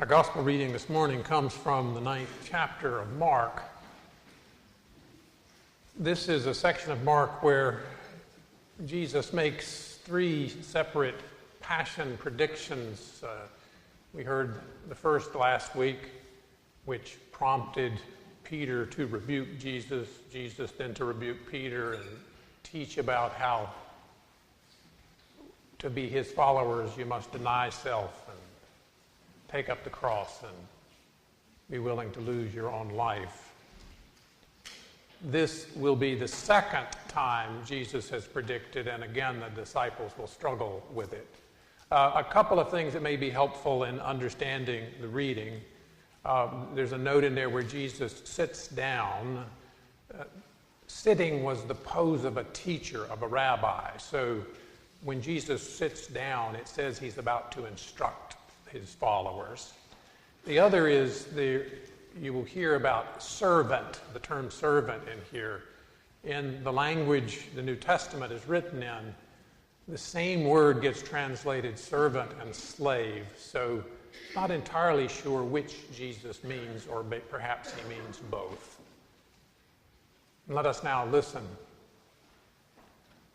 Our gospel reading this morning comes from the 9th chapter of Mark. This is a section of Mark where Jesus makes three separate passion predictions. We heard the first last week, which prompted Peter to rebuke Jesus, Jesus then to rebuke Peter and teach about how to be his followers you must deny self and take up the cross and be willing to lose your own life. This will be the second time Jesus has predicted, and again the disciples will struggle with it. A couple of things that may be helpful in understanding the reading. There's a note in there where Jesus sits down. Sitting was the pose of a teacher, of a rabbi. So when Jesus sits down, it says he's about to instruct his followers. The other is you will hear about servant, the term servant in here. In the language the New Testament is written in, the same word gets translated servant and slave. So not entirely sure which Jesus means, or perhaps he means both. Let us now listen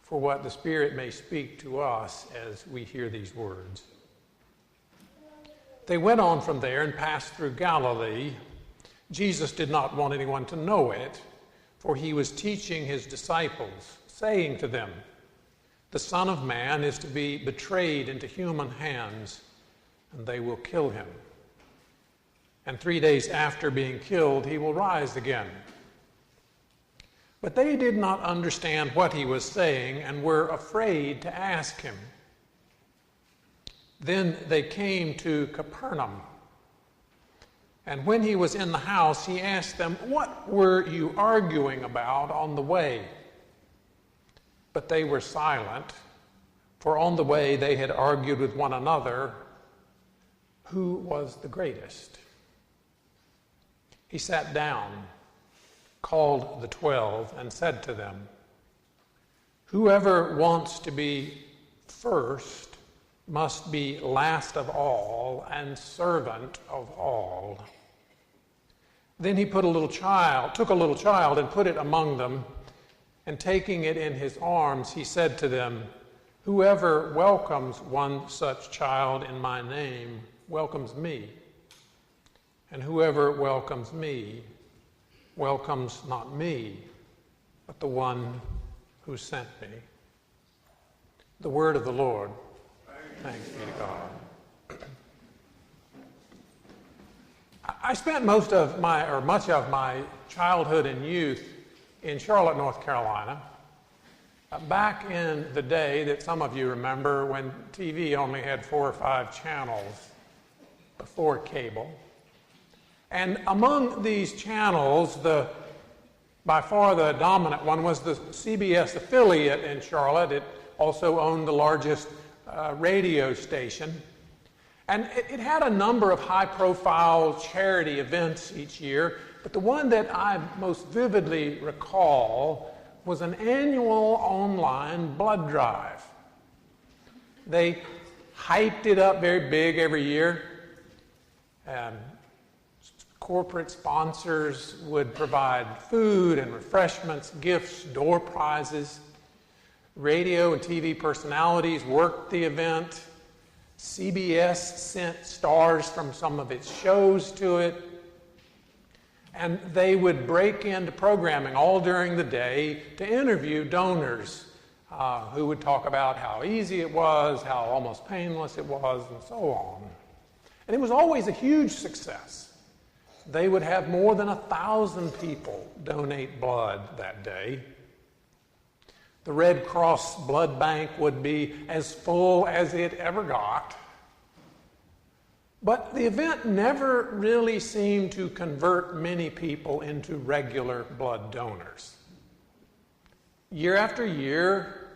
for what the Spirit may speak to us as we hear these words. They went on from there and passed through Galilee. Jesus did not want anyone to know it, for he was teaching his disciples, saying to them, "The Son of Man is to be betrayed into human hands, and they will kill him. And 3 days after being killed, he will rise again." But they did not understand what he was saying and were afraid to ask him. Then they came to Capernaum. And when he was in the house, he asked them, "What were you arguing about on the way?" But they were silent, for on the way they had argued with one another, who was the greatest. He sat down, called the 12, and said to them, "Whoever wants to be first must be last of all and servant of all." Then he took a little child and put it among them, and taking it in his arms, he said to them, "Whoever welcomes one such child in my name welcomes me, and whoever welcomes me welcomes not me, but the one who sent me." The word of the Lord. Thanks be to God. I spent much of my childhood and youth in Charlotte, North Carolina, back in the day that some of you remember when TV only had 4 or 5 channels before cable. And among these channels, by far the dominant one was the CBS affiliate in Charlotte. It also owned the largest radio station. And it had a number of high-profile charity events each year, but the one that I most vividly recall was an annual online blood drive. They hyped it up very big every year. Corporate sponsors would provide food and refreshments, gifts, door prizes. Radio and TV personalities worked the event. CBS sent stars from some of its shows to it. And they would break into programming all during the day to interview donors who would talk about how easy it was, how almost painless it was, and so on. And it was always a huge success. They would have more than 1,000 people donate blood that day. The Red Cross blood bank would be as full as it ever got. But the event never really seemed to convert many people into regular blood donors. Year after year,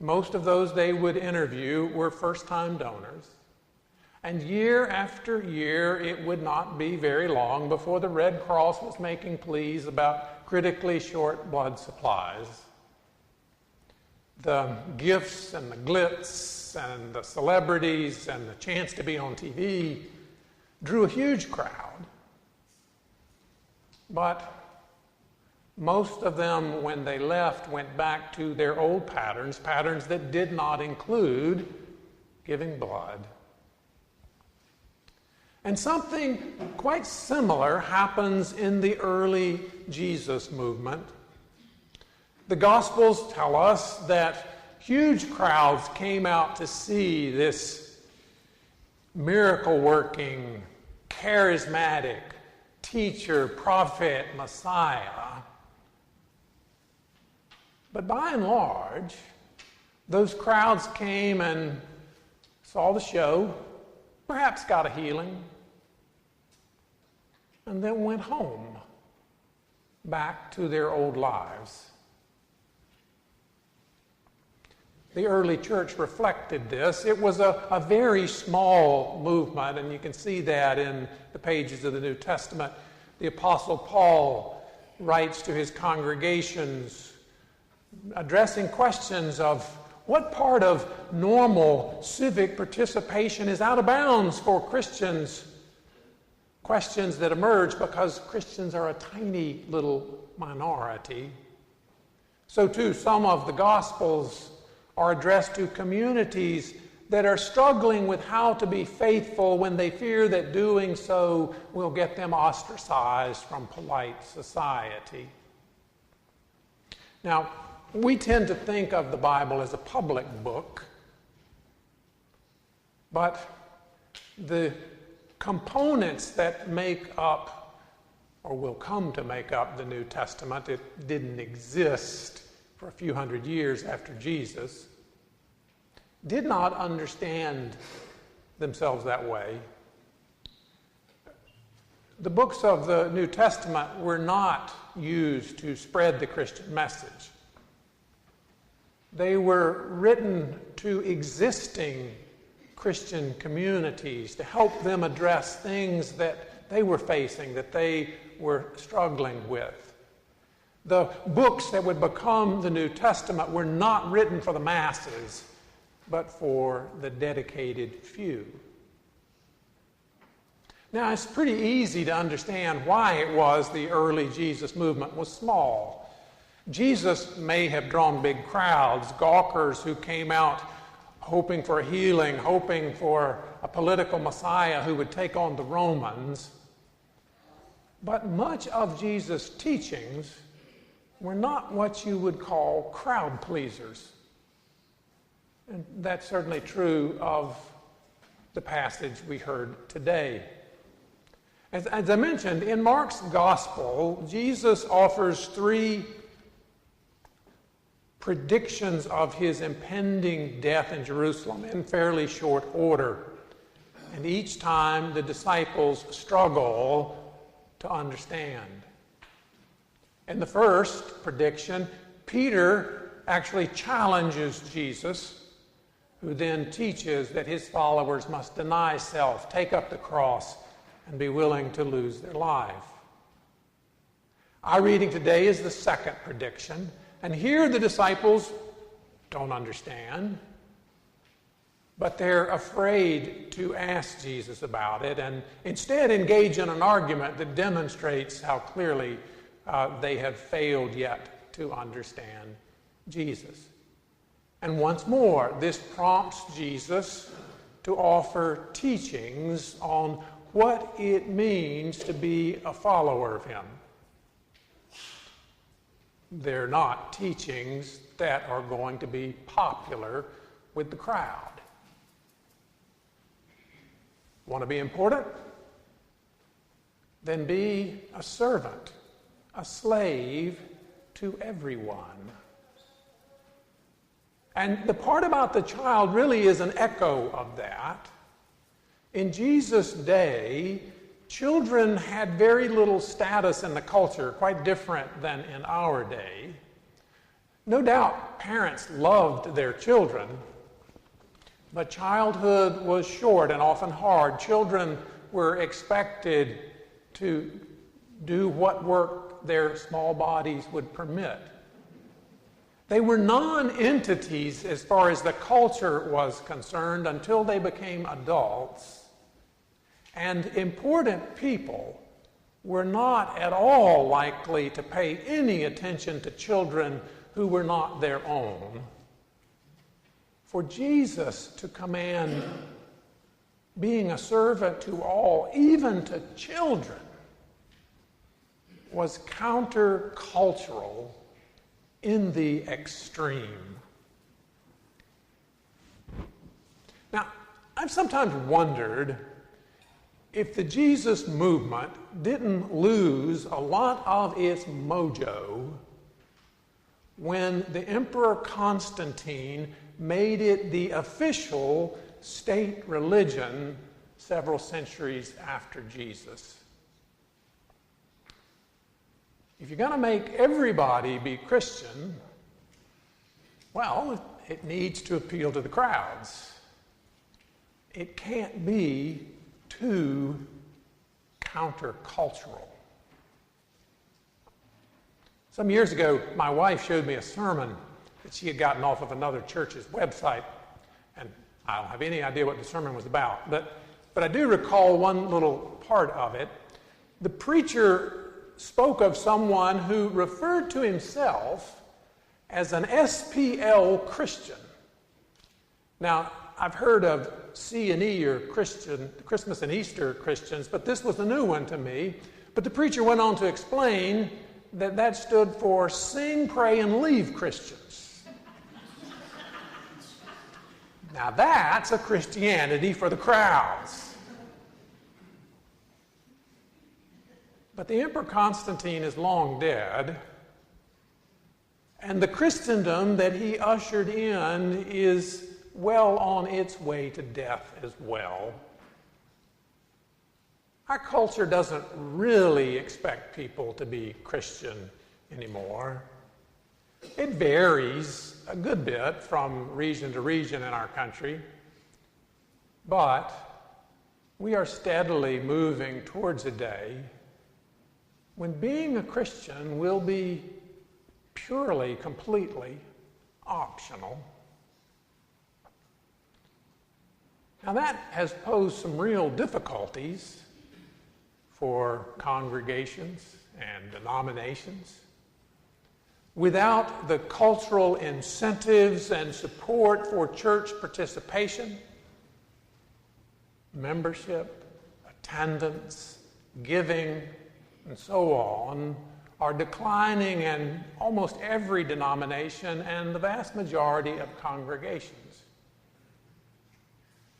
most of those they would interview were first-time donors. And year after year, it would not be very long before the Red Cross was making pleas about critically short blood supplies. The gifts and the glitz and the celebrities and the chance to be on TV drew a huge crowd. But most of them, when they left, went back to their old patterns that did not include giving blood. And something quite similar happens in the early Jesus movement. The Gospels tell us that huge crowds came out to see this miracle-working, charismatic teacher, prophet, Messiah. But by and large, those crowds came and saw the show, perhaps got a healing, and then went home, back to their old lives. The early church reflected this. It was a very small movement, and you can see that in the pages of the New Testament. The Apostle Paul writes to his congregations, addressing questions of what part of normal civic participation is out of bounds for Christians. Questions that emerge because Christians are a tiny little minority. So too, some of the Gospels are addressed to communities that are struggling with how to be faithful when they fear that doing so will get them ostracized from polite society. Now, we tend to think of the Bible as a public book, but the components that make up, or will come to make up, the New Testament, it didn't exist for a few hundred years after Jesus, did not understand themselves that way. The books of the New Testament were not used to spread the Christian message. They were written to existing Christian communities to help them address things that they were facing, that they were struggling with. The books that would become the New Testament were not written for the masses, but for the dedicated few. Now, it's pretty easy to understand why it was the early Jesus movement was small. Jesus may have drawn big crowds, gawkers who came out hoping for healing, hoping for a political Messiah who would take on the Romans. But much of Jesus' teachings were not what you would call crowd pleasers. And that's certainly true of the passage we heard today. As I mentioned, in Mark's Gospel, Jesus offers 3 predictions of his impending death in Jerusalem in fairly short order. And each time the disciples struggle to understand. In the first prediction, Peter actually challenges Jesus, who then teaches that his followers must deny self, take up the cross, and be willing to lose their life. Our reading today is the second prediction, and here the disciples don't understand, but they're afraid to ask Jesus about it, and instead engage in an argument that demonstrates how clearly they have failed yet to understand Jesus. And once more, this prompts Jesus to offer teachings on what it means to be a follower of him. They're not teachings that are going to be popular with the crowd. Want to be important? Then be a servant, a slave to everyone. And the part about the child really is an echo of that. In Jesus' day, children had very little status in the culture, quite different than in our day. No doubt parents loved their children, but childhood was short and often hard. Children were expected to do what work their small bodies would permit. They were non-entities as far as the culture was concerned until they became adults. And important people were not at all likely to pay any attention to children who were not their own. For Jesus to command being a servant to all, even to children, was countercultural in the extreme. Now, I've sometimes wondered if the Jesus movement didn't lose a lot of its mojo when the Emperor Constantine made it the official state religion several centuries after Jesus. If you're going to make everybody be Christian, well, it needs to appeal to the crowds. It can't be too countercultural. Some years ago, my wife showed me a sermon that she had gotten off of another church's website, and I don't have any idea what the sermon was about, but I do recall one little part of it. The preacher spoke of someone who referred to himself as an SPL Christian. Now, I've heard of C&E or Christmas and Easter Christians, but this was a new one to me. But the preacher went on to explain that stood for Sing, Pray, and Leave Christians. Now that's a Christianity for the crowds. But the Emperor Constantine is long dead, and the Christendom that he ushered in is well on its way to death as well. Our culture doesn't really expect people to be Christian anymore. It varies a good bit from region to region in our country, but we are steadily moving towards a day when being a Christian will be purely, completely optional. Now that has posed some real difficulties for congregations and denominations. Without the cultural incentives and support for church participation, membership, attendance, giving, and so on are declining in almost every denomination and the vast majority of congregations.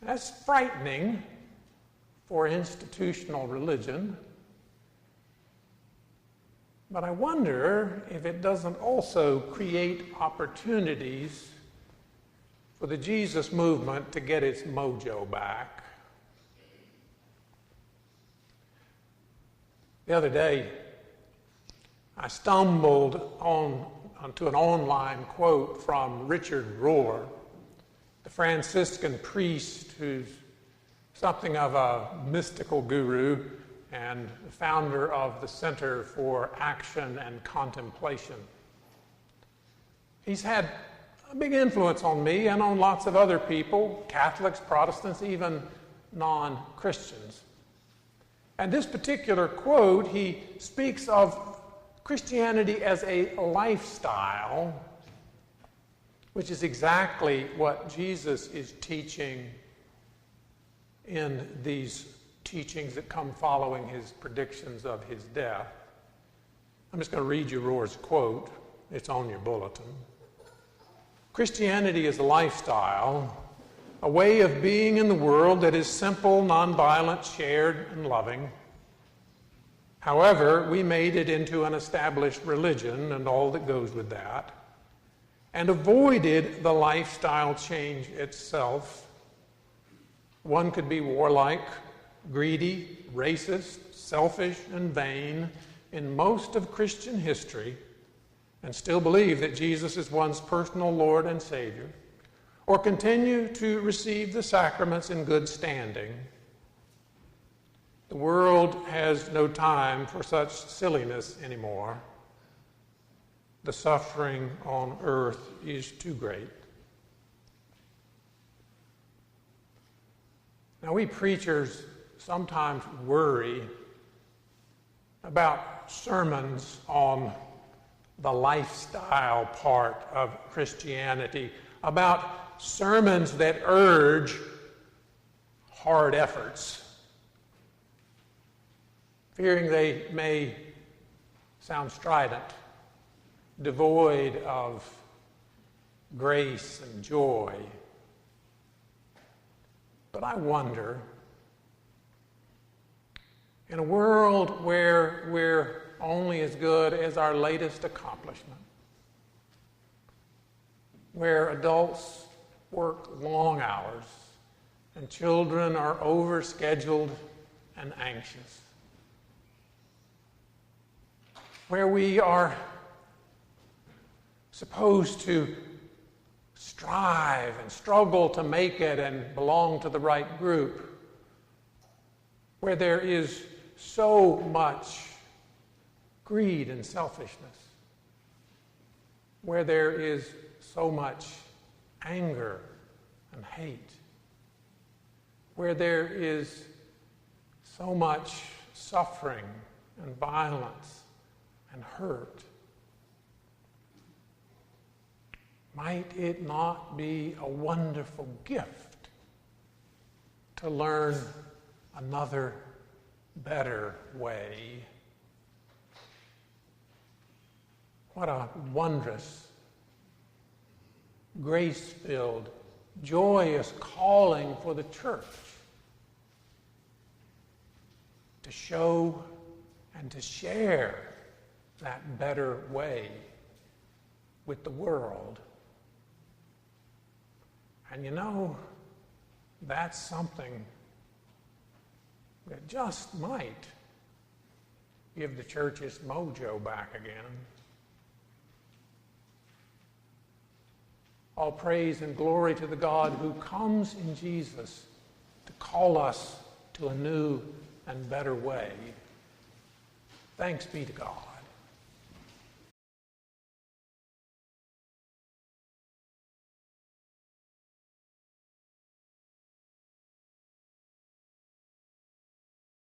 That's frightening for institutional religion, but I wonder if it doesn't also create opportunities for the Jesus movement to get its mojo back. The other day, I stumbled onto an online quote from Richard Rohr, the Franciscan priest who's something of a mystical guru and the founder of the Center for Action and Contemplation. He's had a big influence on me and on lots of other people, Catholics, Protestants, even non-Christians. And this particular quote, he speaks of Christianity as a lifestyle, which is exactly what Jesus is teaching in these teachings that come following his predictions of his death. I'm just going to read you Rohr's quote. It's on your bulletin. Christianity is a lifestyle, a way of being in the world that is simple, nonviolent, shared, and loving. However, we made it into an established religion and all that goes with that, and avoided the lifestyle change itself. One could be warlike, greedy, racist, selfish, and vain in most of Christian history and still believe that Jesus is one's personal Lord and Savior, or continue to receive the sacraments in good standing. The world has no time for such silliness anymore. The suffering on earth is too great. Now, we preachers sometimes worry about sermons on the lifestyle part of Christianity, about sermons that urge hard efforts, fearing they may sound strident, devoid of grace and joy. But I wonder, in a world where we're only as good as our latest accomplishment, where adults work long hours and children are overscheduled and anxious, where we are supposed to strive and struggle to make it and belong to the right group, where there is so much greed and selfishness, where there is so much anger and hate, where there is so much suffering and violence and hurt. Might it not be a wonderful gift to learn another, better way? What a wondrous, grace-filled, joyous calling for the church to show and to share that better way with the world. And you know, that's something that just might give the church its mojo back again. All praise and glory to the God who comes in Jesus to call us to a new and better way. Thanks be to God.